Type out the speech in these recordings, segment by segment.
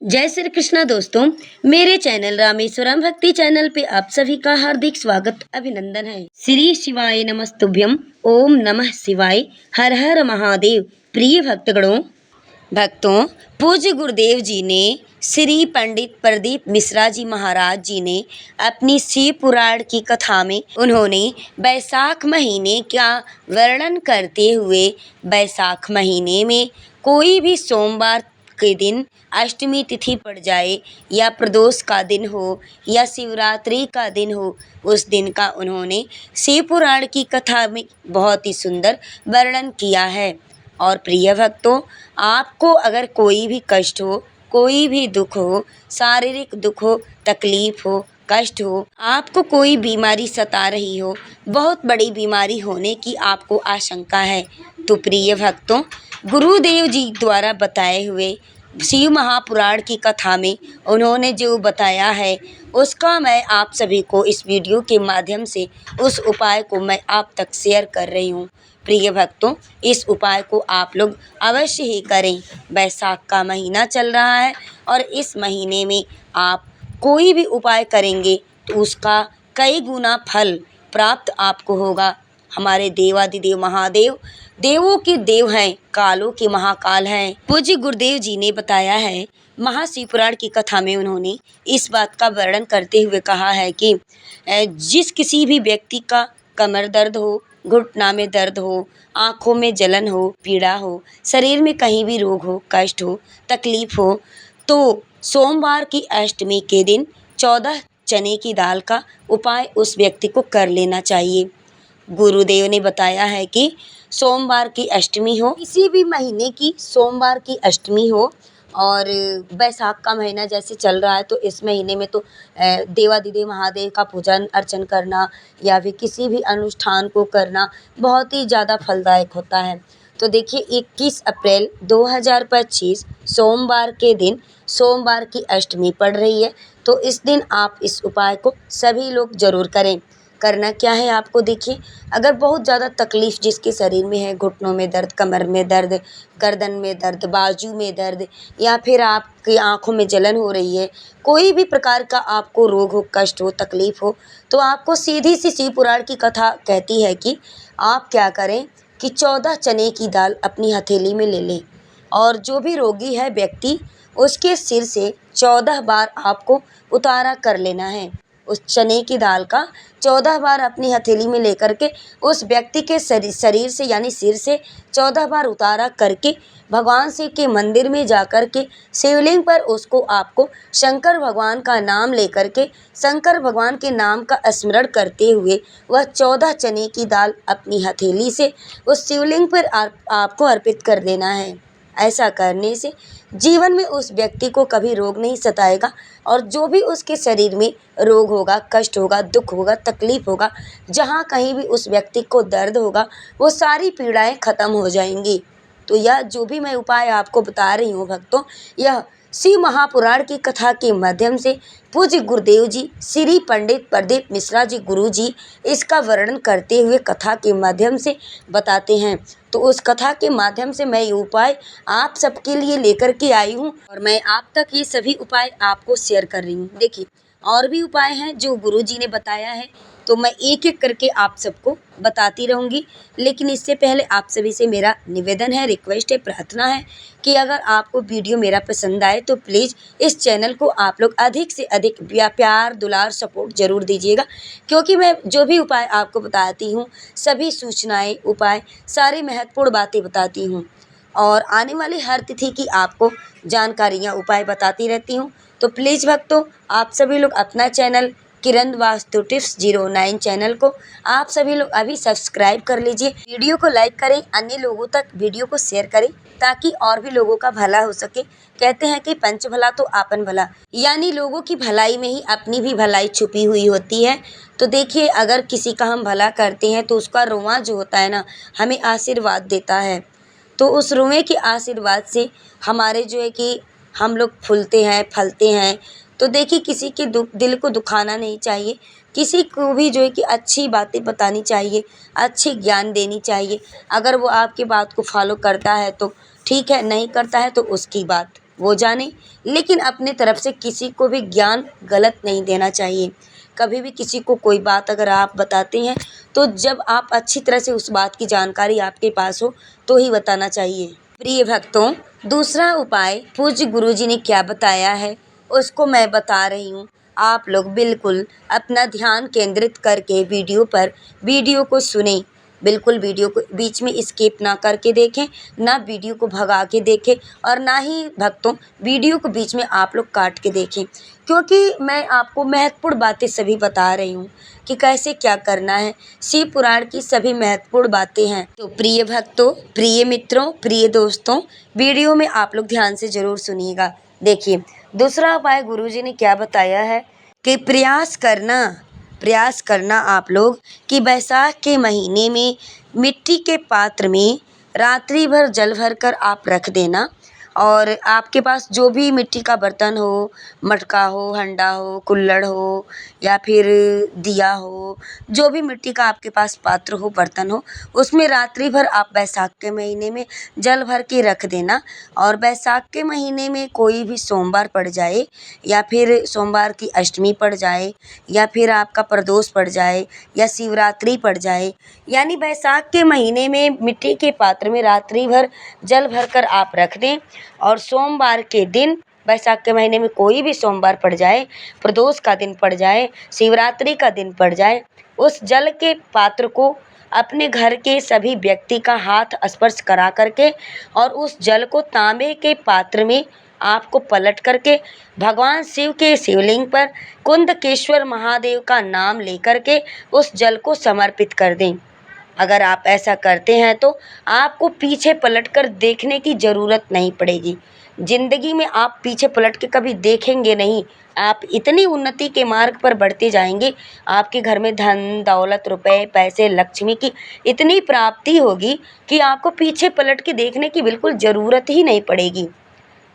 जय श्री कृष्णा दोस्तों, मेरे चैनल रामेश्वरम भक्ति चैनल पे आप सभी का हार्दिक स्वागत अभिनंदन है। श्री शिवाय नमस्तुभ्यम। ओम नमः शिवाय। हर हर महादेव। प्रिय भक्तों, पूज्य गुरुदेव जी ने श्री पंडित प्रदीप मिश्रा जी महाराज जी ने अपनी शिव पुराण की कथा में उन्होंने बैसाख महीने का वर्णन करते हुए बैसाख महीने में कोई भी सोमवार के दिन अष्टमी तिथि पड़ जाए या प्रदोष का दिन हो या शिवरात्रि का दिन हो, उस दिन का उन्होंने शिव पुराण की कथा में बहुत ही सुंदर वर्णन किया है। और प्रिय भक्तों, आपको अगर कोई भी कष्ट हो, कोई भी दुख हो, शारीरिक दुख हो, तकलीफ हो, कष्ट हो, आपको कोई बीमारी सता रही हो, बहुत बड़ी बीमारी होने की आपको आशंका है, तो प्रिय भक्तों, गुरुदेव जी द्वारा बताए हुए शिव महापुराण की कथा में उन्होंने जो बताया है, उसका मैं आप सभी को इस वीडियो के माध्यम से उस उपाय को मैं आप तक शेयर कर रही हूँ। प्रिय भक्तों, इस उपाय को आप लोग अवश्य ही करें। बैसाख का महीना चल रहा है और इस महीने में आप कोई भी उपाय करेंगे तो उसका कई गुना फल प्राप्त आपको होगा। हमारे देवादिदेव महादेव देवों के देव हैं, कालों के महाकाल हैं। पूज्य गुरुदेव जी ने बताया है, महाशिवपुराण की कथा में उन्होंने इस बात का वर्णन करते हुए कहा है कि जिस किसी भी व्यक्ति का कमर दर्द हो, घुटना में दर्द हो, आँखों में जलन हो, पीड़ा हो, शरीर में कहीं भी रोग हो, कष्ट हो, तकलीफ हो, तो सोमवार की अष्टमी के दिन 14 चने की दाल का उपाय उस व्यक्ति को कर लेना चाहिए। गुरुदेव ने बताया है कि सोमवार की अष्टमी हो, किसी भी महीने की सोमवार की अष्टमी हो, और बैसाख का महीना जैसे चल रहा है तो इस महीने में तो देवादिदेव महादेव का पूजन अर्चन करना या फिर किसी भी अनुष्ठान को करना बहुत ही ज़्यादा फलदायक होता है। तो देखिए, 21 अप्रैल 2025 सोमवार के दिन सोमवार की अष्टमी पड़ रही है, तो इस दिन आप इस उपाय को सभी लोग ज़रूर करें। करना क्या है आपको, देखिए, अगर बहुत ज़्यादा तकलीफ़ जिसके शरीर में है, घुटनों में दर्द, कमर में दर्द, गर्दन में दर्द, बाजू में दर्द, या फिर आपकी आँखों में जलन हो रही है, कोई भी प्रकार का आपको रोग हो, कष्ट हो, तकलीफ़ हो, तो आपको सीधी सी शिव पुराण की कथा कहती है कि आप क्या करें कि 14 चने की दाल अपनी हथेली में ले लें, और जो भी रोगी है व्यक्ति, उसके सिर से 14 बार आपको उतारा कर लेना है। उस चने की दाल का 14 बार अपनी हथेली में लेकर के उस व्यक्ति के शरीर से यानी सिर से 14 बार उतारा करके भगवान शिव के मंदिर में जाकर के शिवलिंग पर उसको आपको शंकर भगवान का नाम लेकर के शंकर भगवान के नाम का स्मरण करते हुए वह 14 चने की दाल अपनी हथेली से उस शिवलिंग पर आपको अर्पित कर देना है। ऐसा करने से जीवन में उस व्यक्ति को कभी रोग नहीं सताएगा, और जो भी उसके शरीर में रोग होगा, कष्ट होगा, दुख होगा, तकलीफ होगा, जहाँ कहीं भी उस व्यक्ति को दर्द होगा, वो सारी पीड़ाएं खत्म हो जाएंगी। तो यह जो भी मैं उपाय आपको बता रही हूँ भक्तों, यह शिव महापुराण की कथा के माध्यम से पूज्य गुरुदेव जी श्री पंडित प्रदीप मिश्रा जी गुरु जी इसका वर्णन करते हुए कथा के माध्यम से बताते हैं। तो उस कथा के माध्यम से मैं ये उपाय आप सबके लिए लेकर के आई हूँ, और मैं आप तक ये सभी उपाय आपको शेयर कर रही हूँ। देखिए, और भी उपाय हैं जो गुरु जी ने बताया है, तो मैं एक एक करके आप सबको बताती रहूँगी। लेकिन इससे पहले आप सभी से मेरा निवेदन है, रिक्वेस्ट है, प्रार्थना है कि अगर आपको वीडियो मेरा पसंद आए तो प्लीज़ इस चैनल को आप लोग अधिक से अधिक प्यार, दुलार, सपोर्ट ज़रूर दीजिएगा, क्योंकि मैं जो भी उपाय आपको बताती हूँ, सभी सूचनाएँ, उपाय, सारी महत्वपूर्ण बातें बताती हूँ, और आने वाली हर तिथि की आपको जानकारियाँ, उपाय बताती रहती हूँ। तो प्लीज़ भक्तों, आप सभी लोग अपना चैनल किरण वास्तु टिप्स 09 चैनल को आप सभी लोग अभी सब्सक्राइब कर लीजिए। वीडियो को लाइक करें, अन्य लोगों तक वीडियो को शेयर करें, ताकि और भी लोगों का भला हो सके। कहते हैं कि पंच भला तो आपन भला, यानी लोगों की भलाई में ही अपनी भी भलाई छुपी हुई होती है। तो देखिए, अगर किसी का हम भला करते हैं तो उसका रोंवा जो होता है ना, हमें आशीर्वाद देता है। तो उस रोए के आशीर्वाद से हमारे जो है कि हम लोग फूलते हैं, फलते हैं। तो देखिए, किसी के दिल को दुखाना नहीं चाहिए, किसी को भी जो है कि अच्छी बातें बतानी चाहिए, अच्छी ज्ञान देनी चाहिए। अगर वो आपकी बात को फॉलो करता है तो ठीक है, नहीं करता है तो उसकी बात। वो जाने, लेकिन अपने तरफ से किसी को भी ज्ञान गलत नहीं देना चाहिए। कभी भी किसी को कोई बात अगर आप बताते हैं तो जब आप अच्छी तरह से उस बात की जानकारी आपके पास हो तो ही बताना चाहिए। प्रिय भक्तों, दूसरा उपाय पूज्य गुरुजी ने क्या बताया है उसको मैं बता रही हूँ। आप लोग बिल्कुल अपना ध्यान केंद्रित करके वीडियो को सुनें। बिल्कुल वीडियो को बीच में स्किप ना करके देखें, ना वीडियो को भगा के देखें और ना ही भक्तों वीडियो को बीच में आप लोग काट के देखें, क्योंकि मैं आपको महत्वपूर्ण बातें सभी बता रही हूँ कि कैसे क्या करना है। शिव पुराण की सभी महत्वपूर्ण बातें हैं। तो प्रिय भक्तों, प्रिय मित्रों, प्रिय दोस्तों, वीडियो में आप लोग ध्यान से ज़रूर सुनिएगा। देखिए, दूसरा उपाय गुरुजी ने क्या बताया है कि प्रयास करना आप लोग कि बैसाख के महीने में मिट्टी के पात्र में रात्रि भर जल भर कर आप रख देना। और आपके पास जो भी मिट्टी का बर्तन हो, मटका हो, हंडा हो, कुल्हड़ हो या फिर दिया हो, जो भी मिट्टी का आपके पास पात्र हो, बर्तन हो, उसमें रात्रि भर आप बैसाख के महीने में जल भर के रख देना। और बैसाख के महीने में कोई भी सोमवार पड़ जाए या फिर सोमवार की अष्टमी पड़ जाए या फिर आपका प्रदोष पड़ जाए या शिवरात्रि पड़ जाए, यानी बैसाख के महीने में मिट्टी के पात्र में रात्रि भर जल भर कर आप रख दें। और सोमवार के दिन, बैसाख के महीने में कोई भी सोमवार पड़ जाए, प्रदोष का दिन पड़ जाए, शिवरात्रि का दिन पड़ जाए, उस जल के पात्र को अपने घर के सभी व्यक्ति का हाथ स्पर्श करा करके और उस जल को तांबे के पात्र में आपको पलट करके भगवान शिव के शिवलिंग पर कुंदकेश्वर महादेव का नाम लेकर के उस जल को समर्पित कर दें। अगर आप ऐसा करते हैं तो आपको पीछे पलटकर देखने की ज़रूरत नहीं पड़ेगी। ज़िंदगी में आप पीछे पलट के कभी देखेंगे नहीं। आप इतनी उन्नति के मार्ग पर बढ़ते जाएंगे, आपके घर में धन दौलत, रुपए पैसे, लक्ष्मी की इतनी प्राप्ति होगी कि आपको पीछे पलट के देखने की बिल्कुल ज़रूरत ही नहीं पड़ेगी।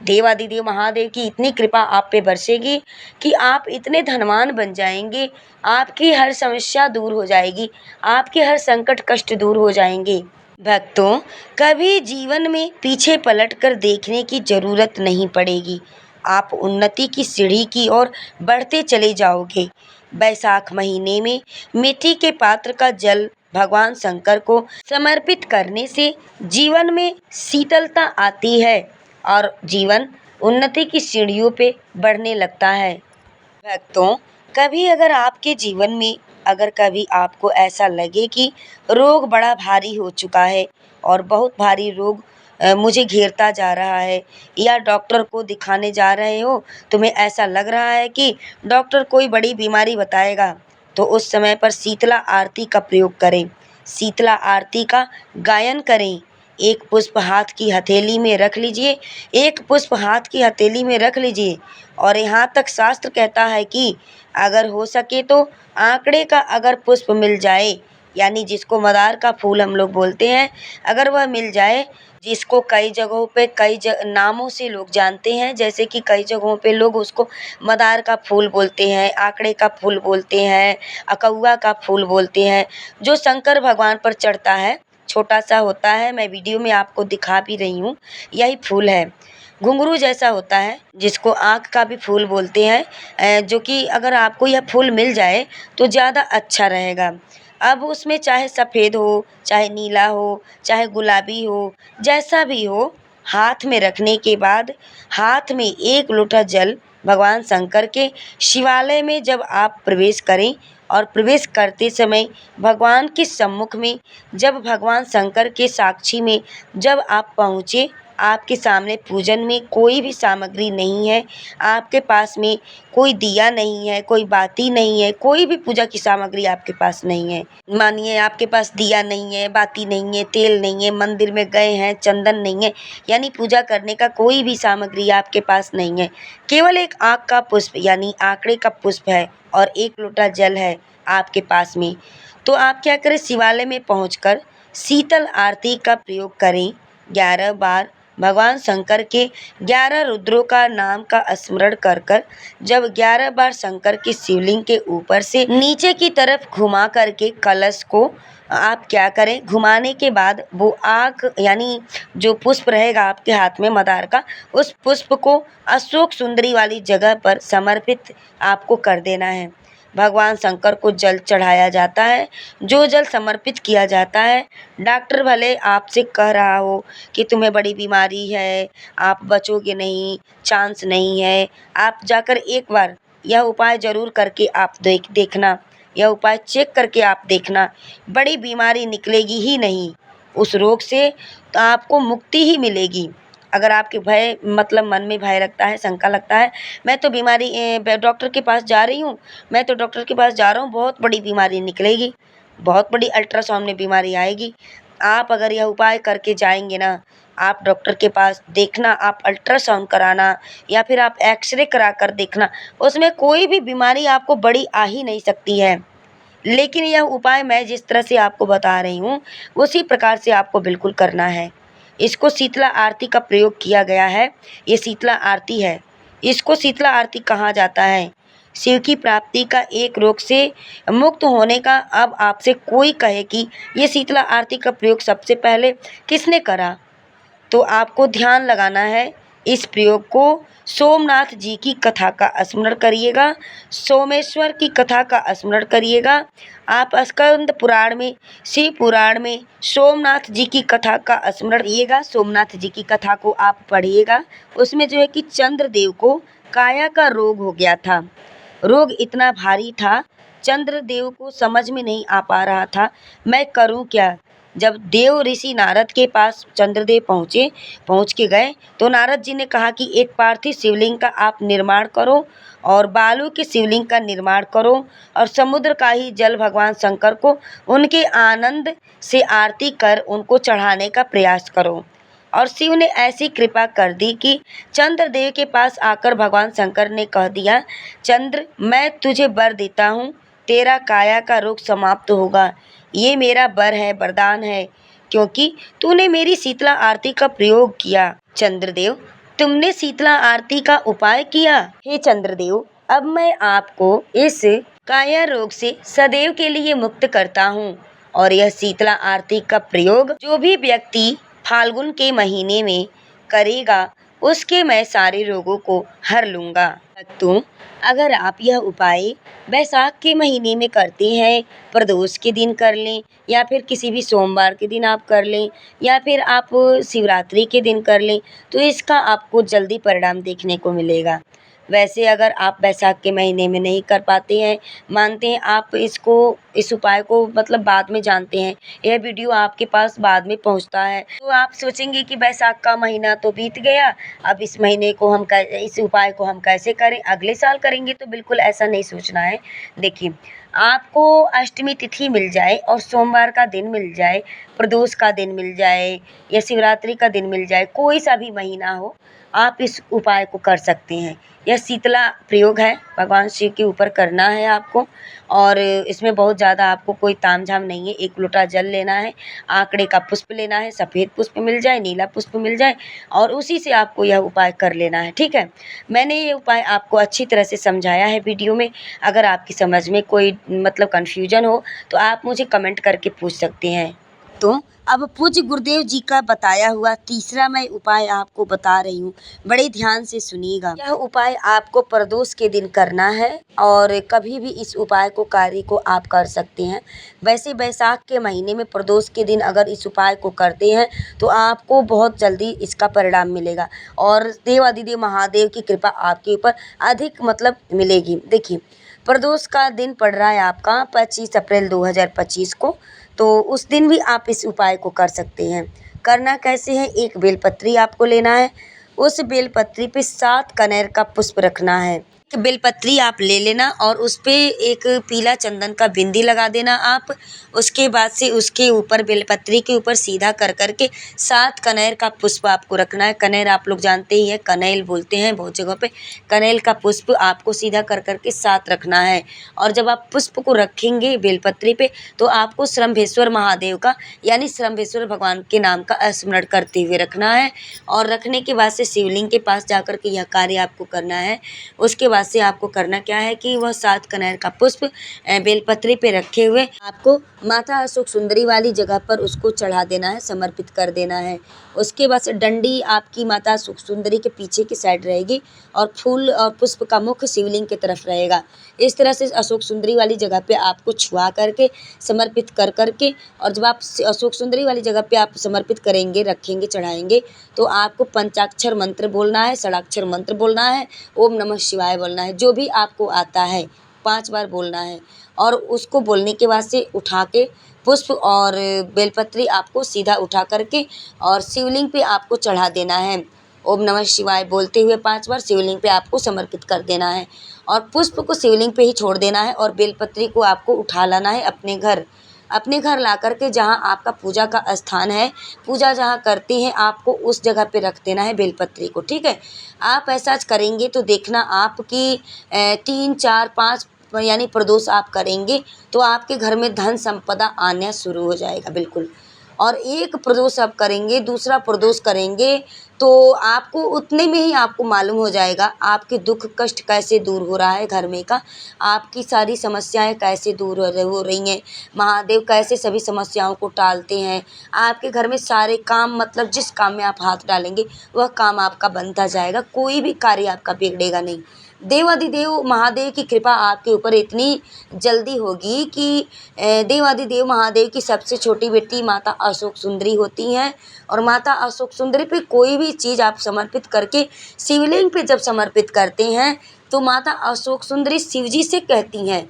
देवाधिदेव महादेव की इतनी कृपा आप पे बरसेगी कि आप इतने धनवान बन जाएंगे, आपकी हर समस्या दूर हो जाएगी, आपके हर संकट कष्ट दूर हो जाएंगे। भक्तों, कभी जीवन में पीछे पलटकर देखने की ज़रूरत नहीं पड़ेगी। आप उन्नति की सीढ़ी की ओर बढ़ते चले जाओगे। बैसाख महीने में मिट्टी के पात्र का जल भगवान शंकर को समर्पित करने से जीवन में शीतलता आती है और जीवन उन्नति की सीढ़ियों पे बढ़ने लगता है। भक्तों, कभी अगर आपके जीवन में अगर कभी आपको ऐसा लगे कि रोग बड़ा भारी हो चुका है और बहुत भारी रोग मुझे घेरता जा रहा है, या डॉक्टर को दिखाने जा रहे हो, तुम्हें ऐसा लग रहा है कि डॉक्टर कोई बड़ी बीमारी बताएगा, तो उस समय पर शीतला आरती का प्रयोग करें। शीतला आरती का गायन करें। एक पुष्प हाथ की हथेली में रख लीजिए, एक पुष्प हाथ की हथेली में रख लीजिए। और यहाँ तक शास्त्र कहता है कि अगर हो सके तो आंकड़े का अगर पुष्प मिल जाए, यानी जिसको मदार का फूल हम लोग बोलते हैं, अगर वह मिल जाए, जिसको कई जगहों पे नामों से लोग जानते हैं, जैसे कि कई जगहों पे लोग उसको मदार का फूल बोलते हैं, आंकड़े का फूल बोलते हैं, अकौआ का फूल बोलते हैं, जो शंकर भगवान पर चढ़ता है, छोटा सा होता है, मैं वीडियो में आपको दिखा भी रही हूँ। यही फूल है, घुंघरू जैसा होता है, जिसको आँख का भी फूल बोलते हैं, जो कि अगर आपको यह फूल मिल जाए तो ज़्यादा अच्छा रहेगा। अब उसमें चाहे सफ़ेद हो, चाहे नीला हो, चाहे गुलाबी हो, जैसा भी हो, हाथ में रखने के बाद हाथ में 1 लोटा जल भगवान शंकर के शिवालय में जब आप प्रवेश करें और प्रवेश करते समय भगवान के सम्मुख में, जब भगवान शंकर के साक्षी में जब आप पहुँचे, आपके सामने पूजन में कोई भी सामग्री नहीं है, आपके पास में कोई दिया नहीं है, कोई बाती नहीं है, कोई भी पूजा की सामग्री आपके पास नहीं है। मानिए आपके पास दिया नहीं है, बाती नहीं है, तेल नहीं है, मंदिर में गए हैं, चंदन नहीं है, यानी पूजा करने का कोई भी सामग्री आपके पास नहीं है, केवल एक आँख का पुष्प यानी आंकड़े का पुष्प है और 1 लोटा जल है आपके पास में। तो आप क्या करें, शिवालय में पहुँचकर शीतल आरती का प्रयोग करें 11 बार भगवान शंकर के 11 रुद्रों का नाम का स्मरण कर कर जब 11 बार शंकर के शिवलिंग के ऊपर से नीचे की तरफ घुमा करके कलश को आप क्या करें, घुमाने के बाद वो आग यानी जो पुष्प रहेगा आपके हाथ में मदार का, उस पुष्प को अशोक सुंदरी वाली जगह पर समर्पित आपको कर देना है। भगवान शंकर को जल चढ़ाया जाता है। जो जल समर्पित किया जाता है, डॉक्टर भले आपसे कह रहा हो कि तुम्हें बड़ी बीमारी है, आप बचोगे नहीं, चांस नहीं है, आप जाकर एक बार यह उपाय ज़रूर करके आप देखना, यह उपाय चेक करके आप देखना, बड़ी बीमारी निकलेगी ही नहीं उस रोग से, तो आपको मुक्ति ही मिलेगी। अगर आपके भय मतलब मन में भय लगता है, शंका लगता है, मैं तो डॉक्टर के पास जा रही हूँ, मैं तो डॉक्टर के पास जा रहा हूँ, बहुत बड़ी बीमारी निकलेगी, बहुत बड़ी अल्ट्रासाउंड में बीमारी आएगी। आप अगर यह उपाय करके जाएंगे ना, आप डॉक्टर के पास देखना, आप अल्ट्रासाउंड कराना या फिर आप एक्सरे करा कर देखना, उसमें कोई भी बीमारी आपको बड़ी आ ही नहीं सकती है। लेकिन यह उपाय मैं जिस तरह से आपको बता रही हूँ, उसी प्रकार से आपको बिल्कुल करना है। इसको शीतला आरती का प्रयोग किया गया है। ये शीतला आरती है। इसको शीतला आरती कहा जाता है। शिव की प्राप्ति का एक रोग से मुक्त होने का। अब आपसे कोई कहे कि ये शीतला आरती का प्रयोग सबसे पहले किसने करा, तो आपको ध्यान लगाना है। इस प्रयोग को सोमनाथ जी की कथा का स्मरण करिएगा, सोमेश्वर की कथा का स्मरण करिएगा। आप स्कंद पुराण में, शिव पुराण में सोमनाथ जी की कथा का स्मरण करिएगा, सोमनाथ जी की कथा को आप पढ़िएगा। उसमें जो है कि चंद्रदेव को काया का रोग हो गया था। रोग इतना भारी था, चंद्रदेव को समझ में नहीं आ पा रहा था मैं करूं क्या। जब देव ऋषि नारद के पास चंद्रदेव पहुँच के गए, तो नारद जी ने कहा कि एक पार्थिव शिवलिंग का आप निर्माण करो और बालू के शिवलिंग का निर्माण करो और समुद्र का ही जल भगवान शंकर को उनके आनंद से आरती कर उनको चढ़ाने का प्रयास करो। और शिव ने ऐसी कृपा कर दी कि चंद्रदेव के पास आकर भगवान शंकर ने कह दिया, चंद्र मैं तुझे वर देता हूँ, तेरा काया का रोग समाप्त होगा। ये मेरा वर है, वरदान है, क्योंकि तूने मेरी शीतला आरती का प्रयोग किया। चंद्रदेव, तुमने शीतला आरती का उपाय किया। हे चंद्रदेव, अब मैं आपको इस काया रोग से सदैव के लिए मुक्त करता हूँ। और यह शीतला आरती का प्रयोग जो भी व्यक्ति फाल्गुन के महीने में करेगा, उसके मैं सारे रोगों को हर लूँगा। तो अगर आप यह उपाय बैसाख के महीने में करते हैं, प्रदोष के दिन कर लें या फिर किसी भी सोमवार के दिन आप कर लें या फिर आप शिवरात्रि के दिन कर लें, तो इसका आपको जल्दी परिणाम देखने को मिलेगा। वैसे अगर आप बैसाख के महीने में नहीं कर पाते हैं, मानते हैं आप इस उपाय को मतलब बाद में जानते हैं, यह वीडियो आपके पास बाद में पहुंचता है, तो आप सोचेंगे कि बैसाख का महीना तो बीत गया, अब इस महीने को इस उपाय को हम कैसे करें, अगले साल करेंगे। तो बिल्कुल ऐसा नहीं सोचना है। देखिए, आपको अष्टमी तिथि मिल जाए और सोमवार का दिन मिल जाए, प्रदोष का दिन मिल जाए या शिवरात्रि का दिन मिल जाए, कोई सा भी महीना हो, आप इस उपाय को कर सकते हैं। यह शीतला प्रयोग है, भगवान शिव के ऊपर करना है आपको और इसमें बहुत ज़्यादा आपको कोई तामझाम नहीं है। एक लोटा जल लेना है, आंकड़े का पुष्प लेना है, सफ़ेद पुष्प मिल जाए, नीला पुष्प मिल जाए और उसी से आपको यह उपाय कर लेना है। ठीक है, मैंने ये उपाय आपको अच्छी तरह से समझाया है वीडियो में। अगर आपकी समझ में कोई मतलब कन्फ्यूजन हो तो आप मुझे कमेंट करके पूछ सकते हैं। तो अब पूज्य गुरुदेव जी का बताया हुआ तीसरा मैं उपाय आपको बता रही हूँ, बड़े ध्यान से सुनिएगा। यह उपाय आपको प्रदोष के दिन करना है और कभी भी इस उपाय कार्य को आप कर सकते हैं। वैसे बैसाख के महीने में प्रदोष के दिन अगर इस उपाय को करते हैं तो आपको बहुत जल्दी इसका परिणाम मिलेगा और देवाधिदेव महादेव की कृपा आपके ऊपर अधिक मतलब मिलेगी। देखिए, प्रदोष का दिन पड़ रहा है आपका 25 अप्रैल 2025 को, तो उस दिन भी आप इस उपाय को कर सकते हैं। करना कैसे है, एक बेलपत्री आपको लेना है, उस बेलपत्री पे 7 कनेर का पुष्प रखना है। बेलपत्री आप ले लेना और उस पे एक पीला चंदन का बिंदी लगा देना आप। उसके बाद से उसके ऊपर बेलपत्री के ऊपर सीधा कर कर के 7 कनेर का पुष्प आपको रखना है। कनेर आप लोग जानते ही हैं, कनेल बोलते हैं बहुत जगहों पे। कनेल का पुष्प आपको सीधा कर कर के 7 रखना है। और जब आप पुष्प को रखेंगे बेलपत्री पे तो आपको श्रम्भेश्वर महादेव का यानी श्रम्भेश्वर भगवान के नाम का स्मरण करते हुए रखना है। और रखने के बाद से शिवलिंग के पास जा कर के यह कार्य आपको करना है। उसके बाद से आपको करना क्या है कि वह 7 कनेर का पुष्प बेलपत्री पे रखे हुए आपको माता अशोक सुंदरी वाली जगह पर उसको चढ़ा देना है, समर्पित कर देना है। उसके बाद से डंडी आपकी माता अशोक सुंदरी के पीछे की साइड रहेगी और फूल और पुष्प का मुख शिवलिंग की तरफ रहेगा। इस तरह से अशोक सुंदरी वाली जगह पे आपको छुआ करके समर्पित कर कर के, और जब आप अशोक सुंदरी वाली जगह पे आप समर्पित करेंगे, रखेंगे, चढ़ाएंगे तो आपको पंचाक्षर मंत्र बोलना है, षडाक्षर मंत्र बोलना है, ओम नमः शिवाय बोलना है, जो भी आपको आता है 5 बार बोलना है। और उसको बोलने के बाद से उठा के पुष्प और बेलपत्री आपको सीधा उठा करके और शिवलिंग पे आपको चढ़ा देना है। ओम नमः शिवाय बोलते हुए 5 बार शिवलिंग पे आपको समर्पित कर देना है और पुष्प को शिवलिंग पे ही छोड़ देना है और बेलपत्री को आपको उठा लाना है अपने घर ला कर के जहाँ आपका पूजा का स्थान है, पूजा जहाँ करती हैं आपको उस जगह पे रख देना है बेलपत्री को, ठीक है। आप ऐसा करेंगे तो देखना आपकी 3, 4, 5 यानी प्रदोष आप करेंगे तो आपके घर में धन संपदा आना शुरू हो जाएगा बिल्कुल। और एक प्रदोष आप करेंगे, दूसरा प्रदोष करेंगे तो आपको उतने में ही आपको मालूम हो जाएगा आपके दुख कष्ट कैसे दूर हो रहा है घर में का, आपकी सारी समस्याएं कैसे दूर हो रही हैं, महादेव कैसे सभी समस्याओं को टालते हैं। आपके घर में सारे काम, मतलब जिस काम में आप हाथ डालेंगे वह काम आपका बनता जाएगा, कोई भी कार्य आपका बिगड़ेगा नहीं। देवाधिदेव महादेव की कृपा आपके ऊपर इतनी जल्दी होगी कि देवाधिदेव महादेव की सबसे छोटी बेटी माता अशोक सुंदरी होती हैं। और माता अशोक सुंदरी पे कोई भी चीज़ आप समर्पित करके शिवलिंग पे जब समर्पित करते हैं तो माता अशोक सुंदरी शिवजी से कहती हैं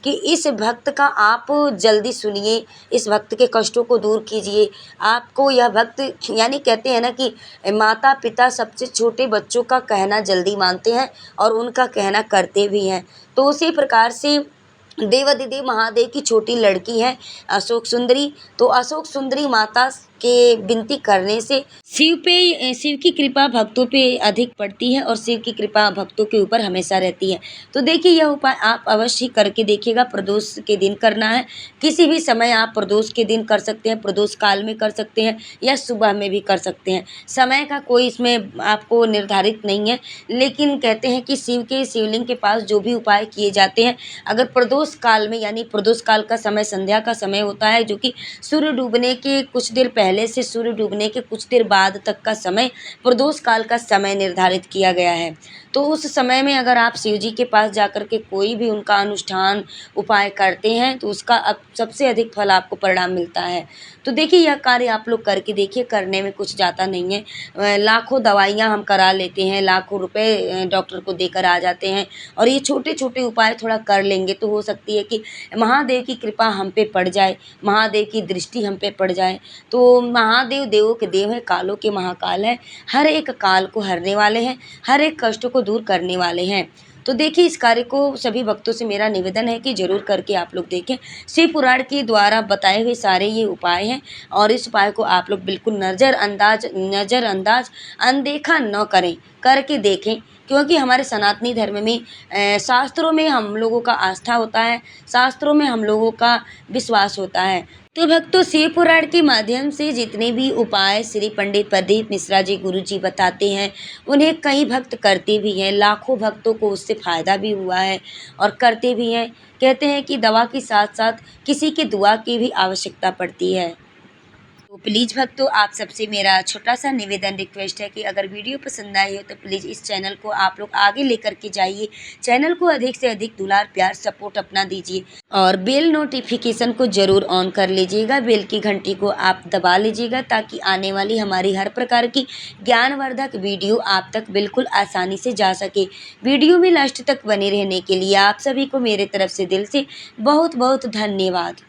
कि इस भक्त का आप जल्दी सुनिए, इस भक्त के कष्टों को दूर कीजिए। आपको यह भक्त, यानी कहते हैं ना कि माता पिता सबसे छोटे बच्चों का कहना जल्दी मानते हैं और उनका कहना करते भी हैं। तो उसी प्रकार से देवाधिदेव महादेव की छोटी लड़की है अशोक सुंदरी। तो अशोक सुंदरी माता के विनती करने से शिव की कृपा भक्तों पे अधिक पड़ती है और शिव की कृपा भक्तों के ऊपर हमेशा रहती है। तो देखिए यह उपाय आप अवश्य करके देखिएगा। प्रदोष के दिन करना है, किसी भी समय आप प्रदोष के दिन कर सकते हैं, प्रदोष काल में कर सकते हैं या सुबह में भी कर सकते हैं। समय का कोई इसमें आपको निर्धारित नहीं है, लेकिन कहते हैं कि शिव के शिवलिंग के पास जो भी उपाय किए जाते हैं, अगर प्रदोष काल में, यानी प्रदोष काल का समय संध्या का समय होता है जो कि सूर्य डूबने के कुछ देर पहले से सूर्य डूबने के कुछ देर बाद तक का समय प्रदोष काल का समय निर्धारित किया गया है। तो उस समय में अगर आप शिव जी के पास जाकर के कोई भी उनका अनुष्ठान उपाय करते हैं तो उसका अब सबसे अधिक फल आपको परिणाम मिलता है। तो देखिए यह कार्य आप लोग करके देखिए, करने में कुछ जाता नहीं है। लाखों दवाइयाँ हम करा लेते हैं, लाखों रुपए डॉक्टर को देकर आ जाते हैं, और ये छोटे छोटे उपाय थोड़ा कर लेंगे तो हो सकती है कि महादेव की कृपा हम पे पड़ जाए, महादेव की दृष्टि हम पे पड़ जाए। तो महादेव देवों के देव हैं, कालों के महाकाल है, हर एक काल को हरने वाले हैं, हर एक कष्ट को दूर करने वाले हैं। तो देखिए इस कार्य को सभी भक्तों से मेरा निवेदन है कि जरूर करके आप लोग देखें। शिव पुराण के द्वारा बताए हुए सारे ये उपाय हैं और इस उपाय को आप लोग बिल्कुल नज़रअंदाज अनदेखा न करें, करके देखें। क्योंकि हमारे सनातनी धर्म में शास्त्रों में हम लोगों का आस्था होता है, शास्त्रों में हम लोगों का विश्वास होता है। तो भक्तों, शिव पुराण के माध्यम से जितने भी उपाय श्री पंडित प्रदीप मिश्रा जी गुरु जी बताते हैं, उन्हें कई भक्त करते भी हैं, लाखों भक्तों को उससे फ़ायदा भी हुआ है और करते भी हैं। कहते हैं कि दवा के साथ साथ किसी की दुआ की भी आवश्यकता पड़ती है। तो प्लीज़ भक्तों, आप सबसे मेरा छोटा सा निवेदन रिक्वेस्ट है कि अगर वीडियो पसंद आई हो तो प्लीज़ इस चैनल को आप लोग आगे लेकर के जाइए, चैनल को अधिक से अधिक दुलार प्यार सपोर्ट अपना दीजिए और बेल नोटिफिकेशन को ज़रूर ऑन कर लीजिएगा, बेल की घंटी को आप दबा लीजिएगा ताकि आने वाली हमारी हर प्रकार की ज्ञानवर्धक वीडियो आप तक बिल्कुल आसानी से जा सके। वीडियो में लास्ट तक बने रहने के लिए आप सभी को मेरे तरफ से दिल से बहुत बहुत धन्यवाद।